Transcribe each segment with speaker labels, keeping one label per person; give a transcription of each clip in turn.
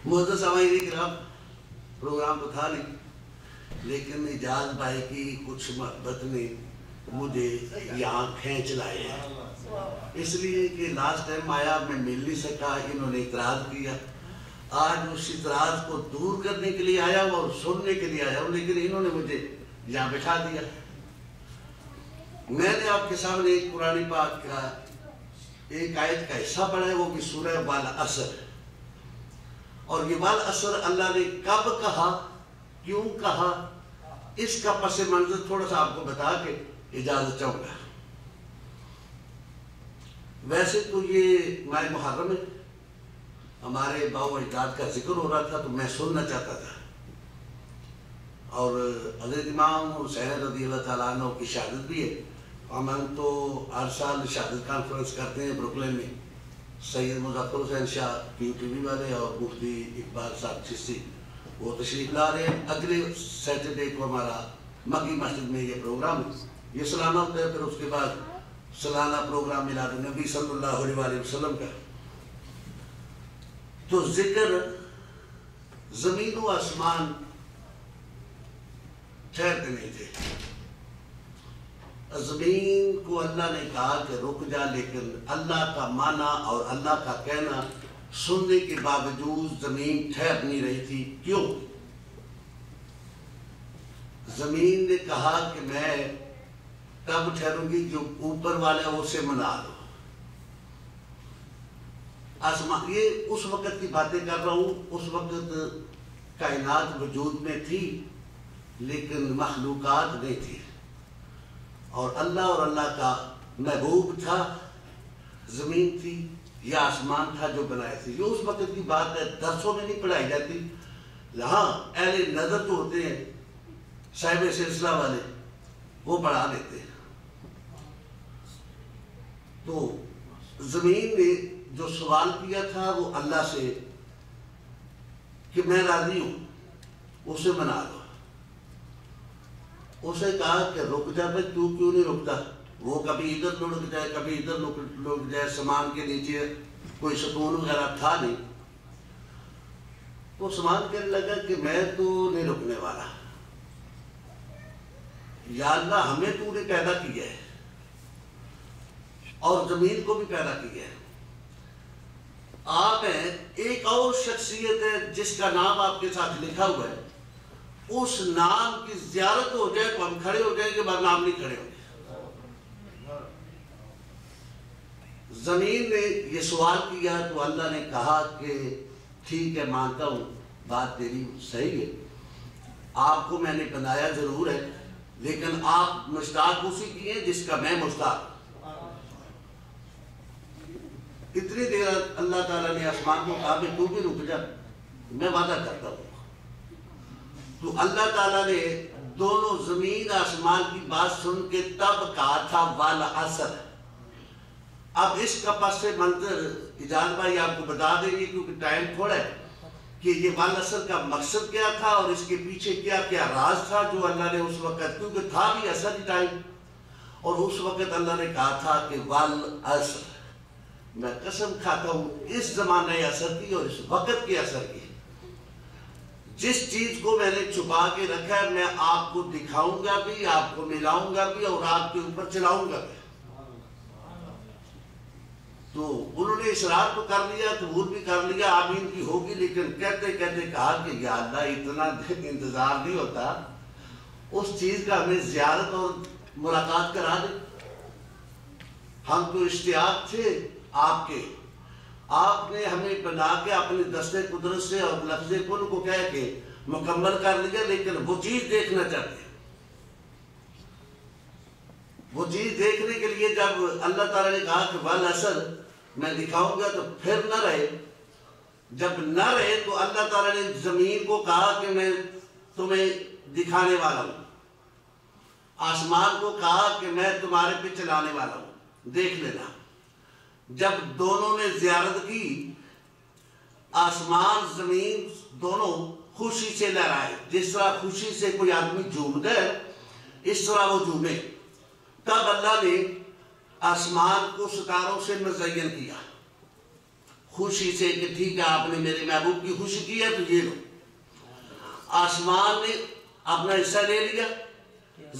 Speaker 1: معزز سامعین کرام، پروگرام تو تھا نہیں، لیکن اجاز بھائی کی کچھ محبت نے مجھے یہاں کھینچ لائے ہیں، اس لیے کہ لاسٹ ٹائم آیا میں مل نہیں سکا، انہوں نے اعتراض کیا، آج اس اعتراض کو دور کرنے کے لیے آیا ہوں اور سننے کے لیے آیا ہوں، لیکن انہوں نے مجھے یہاں بٹھا دیا۔ میں نے آپ کے سامنے ایک قرآن پاک کا ایک آیت کا حصہ پڑھا ہے، وہ بھی سورہ والعصر، اور یہ والعصر اللہ نے کب کہا، کیوں کہا، اس کا پس منظر تھوڑا سا آپ کو بتا کے اجازت چاہوں گا۔ ویسے تو یہ ماہ محرم ہے، ہمارے باؤ اجداد کا ذکر ہو رہا تھا تو میں سننا چاہتا تھا، اور حضرت امام حسین رضی اللہ تعالیٰ عنہ کی شہادت بھی ہے۔ ہم تو ہر سال شہادت کانفرنس کرتے ہیں بروکلین میں، سید مظفر حسین شاہ QTV والے اور مفتی اقبال صاحب چشتی وہ تشریف لا رہے ہیں۔ اگلے سیٹرڈے کو ہمارا مکی مسجد میں یہ پروگرام ہے، یہ سالانہ ہوتا ہے، پھر اس کے بعد سالانہ پروگرام میلاد نبی صلی اللہ علیہ وآلہ وسلم کا۔ تو ذکر زمین و آسمان ٹھہرتے نہیں تھے، زمین کو اللہ نے کہا کہ رک جا، لیکن اللہ کا معنی اور اللہ کا کہنا سننے کے باوجود زمین ٹھہر نہیں رہی تھی۔ کیوں؟ زمین نے کہا کہ میں تب ٹھہروں گی جو اوپر والا اسے منا لو۔ آسمان، یہ اس وقت کی باتیں کر رہا ہوں، اس وقت کائنات وجود میں تھی لیکن مخلوقات نہیں تھی، اور اللہ کا محبوب تھا، زمین تھی یا آسمان تھا جو بنائے تھے۔ یہ اس وقت کی بات ہے، درسوں میں نہیں پڑھائی جاتی، ہاں اہل نظر تو ہوتے ہیں صاحب سلسلہ والے، وہ پڑھا لیتے ہیں۔ تو زمین نے جو سوال کیا تھا وہ اللہ سے کہ میں راضی ہوں، اسے منا دو۔ اسے کہا کہ رک جا بھائی، تو کیوں نہیں رکتا؟ وہ کبھی ادھر لڑک جائے، کبھی ادھر لڑک جائے، سامان کے نیچے کوئی ستون وغیرہ تھا نہیں، وہ سامان کہنے لگا کہ میں تو نہیں رکنے والا، یا اللہ ہمیں تو نے پیدا کیا ہے اور زمین کو بھی پیدا کیا ہے، آپ ہیں ایک اور شخصیت ہے جس کا نام آپ کے ساتھ لکھا ہوا ہے، اس نام کی زیارت ہو جائے تو ہم کھڑے ہو جائیں گے، ورنہ ہم نہیں کھڑے ہوں گے۔ زمین نے یہ سوال کیا تو اللہ نے کہا کہ ٹھیک ہے، مانتا ہوں بات تیری صحیح ہے، آپ کو میں نے بنایا ضرور ہے، لیکن آپ مشتاق اسی کی ہیں جس کا میں مشتاق۔ اتنی دیر اللہ تعالیٰ نے آسمان کو کہا کہ تو بھی رک جا، میں وعدہ کرتا ہوں۔ تو اللہ تعالیٰ نے دونوں زمین آسمان کی بات سن کے تب کہا تھا والعصر۔ اب اس کا پس منظر اجاز بھائی آپ کو بتا دیں گے کیونکہ ٹائم تھوڑا ہے کہ یہ والعصر کا مقصد کیا تھا اور اس کے پیچھے کیا کیا راز تھا جو اللہ نے اس وقت، کیونکہ تھا بھی عصر ہی ٹائم، اور اس وقت اللہ نے کہا تھا کہ والعصر، میں قسم کھاتا ہوں اس زمانہ عصر کی اور اس وقت کے عصر کی، جس چیز کو میں نے چھپا کے رکھا ہے میں آپ کو دکھاؤں گا بھی، آپ کو ملاؤں گا بھی اور آپ کے اوپر چلاؤں گا بھی۔ تو انہوں نے اصرار تو کر لیا، قبول بھی کر لیا، آمین کی ہوگی، لیکن کہتے کہتے کہا کہ یا اللہ اتنا انتظار نہیں ہوتا، اس چیز کا ہمیں زیارت اور ملاقات کرا دے، ہم تو اشتیاق تھے آپ کے، آپ نے ہمیں بنا کے اپنے دستے قدرت سے اور لفظ کن کو کہہ کے مکمل کر لیا، لیکن وہ چیز دیکھنا چاہتے ہیں۔ وہ چیز دیکھنے کے لیے جب اللہ تعالیٰ نے کہا کہ والعصر میں دکھاؤں گا تو پھر نہ رہے، جب نہ رہے تو اللہ تعالیٰ نے زمین کو کہا کہ میں تمہیں دکھانے والا ہوں، آسمان کو کہا کہ میں تمہارے پہ چلانے والا ہوں، دیکھ لینا۔ جب دونوں نے زیارت کی، آسمان زمین دونوں خوشی سے لہرائے، جس طرح خوشی سے کوئی آدمی جھومتا ہے اس طرح وہ جھومے۔ تب اللہ نے آسمان کو ستاروں سے مزین کیا، خوشی سے کہ ٹھیک ہے آپ نے میرے محبوب کی خوشی کی ہے تو یہ لو۔ آسمان نے اپنا حصہ لے لیا،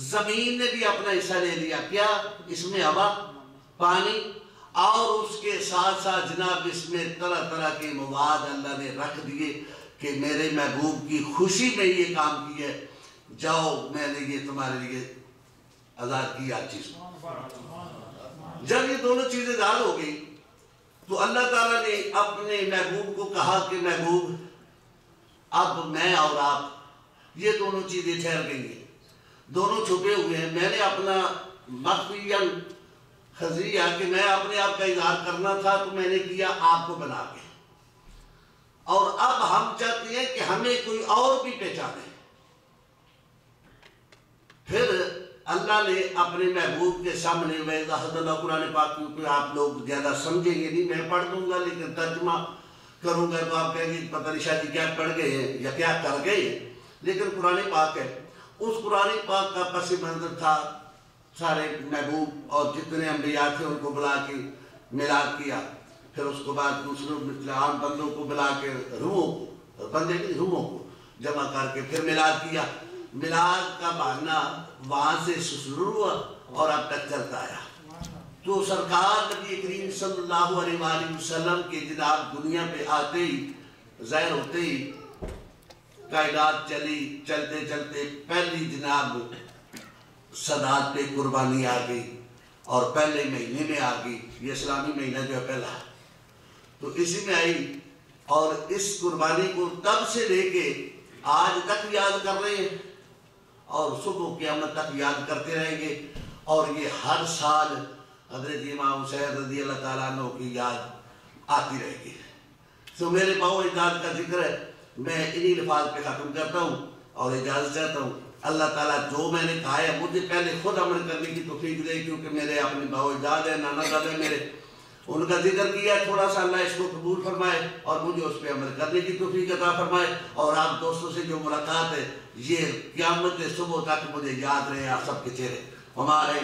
Speaker 1: زمین نے بھی اپنا حصہ لے لیا۔ کیا؟ اس میں ہوا، پانی، اور اس کے ساتھ ساتھ جناب اس میں طرح طرح کے مواد اللہ نے رکھ دیے کہ میرے محبوب کی خوشی میں یہ کام کیا ہے، جاؤ میں نے یہ تمہارے لیے آزاد کی ہر چیز۔ جب یہ دونوں چیزیں آزاد ہو گئی تو اللہ تعالیٰ نے اپنے محبوب کو کہا کہ محبوب اب میں اور آپ یہ دونوں چیزیں ٹھہر گئی ہیں، دونوں چھپے ہوئے ہیں۔ میں نے اپنا مخفیاً خزیہ کہ میں اپنے آپ کا اظہار کرنا تھا تو میں نے کیا آپ کو بنا کے، اور اب ہم چاہتے ہیں کہ ہمیں کوئی اور بھی پہچانے۔ پھر اللہ نے اپنے محبوب کے سامنے وَإِذَا أَخَذَ اللَّهُ قرآن پاک کیونکہ آپ لوگ زیادہ سمجھیں گے نہیں، میں پڑھ دوں گا لیکن ترجمہ کروں گا تو آپ کہیں گے پتہ نہیں شاید کیا پڑھ گئے ہیں یا کیا کر گئے ہیں، لیکن قرآن پاک ہے۔ اس قرآن پاک کا پس منظر تھا سارے محبوب اور جتنے انبیاء تھے ان کو بلا کے میلاد کیا، پھر اس کے بعد دوسرے عام بندوں کو بلا کے روحوں کو، بندے کی روحوں کو جمع کر کے پھر میلاد کیا۔ میلاد کا بہانہ وہاں سے شروع ہوا اور اب تک چلتا آیا۔ تو سرکار نبی کریم صلی اللہ علیہ وآلہ وسلم کے جناب دنیا پہ آتے ہی ظاہر ہوتے ہی کائنات چلی، چلتے چلتے پہلی جناب صدات پہ قربانی آ گئی اور پہلے مہینے میں آ گئی، یہ اسلامی مہینہ جو ہے پہلا، تو اسی میں آئی، اور اس قربانی کو تب سے لے کے آج تک یاد کر رہے ہیں اور صبح قیامت تک یاد کرتے رہیں گے، اور یہ ہر سال حضرت امام حسین رضی اللہ تعالیٰ عنہ کی یاد آتی رہے گی۔ تو میرے باؤ اجداد کا ذکر ہے، میں انہی لفاظ پہ ختم کرتا ہوں اور اجازت چاہتا ہوں۔ اللہ تعالیٰ جو میں نے کہا ہے مجھے پہلے خود عمل کرنے کی توفیق دے، کیونکہ میرے اپنے باؤ اجداد ہیں، نانا داد ہیں میرے، ان کا ذکر کیا تھوڑا سا، اللہ اس کو قبول فرمائے اور مجھے اس پہ عمل کرنے کی توفیق عطا فرمائے، اور آپ دوستوں سے جو ملاقات ہے یہ قیامت صبح تک مجھے یاد رہے آپ سب کے چہرے۔ ہمارے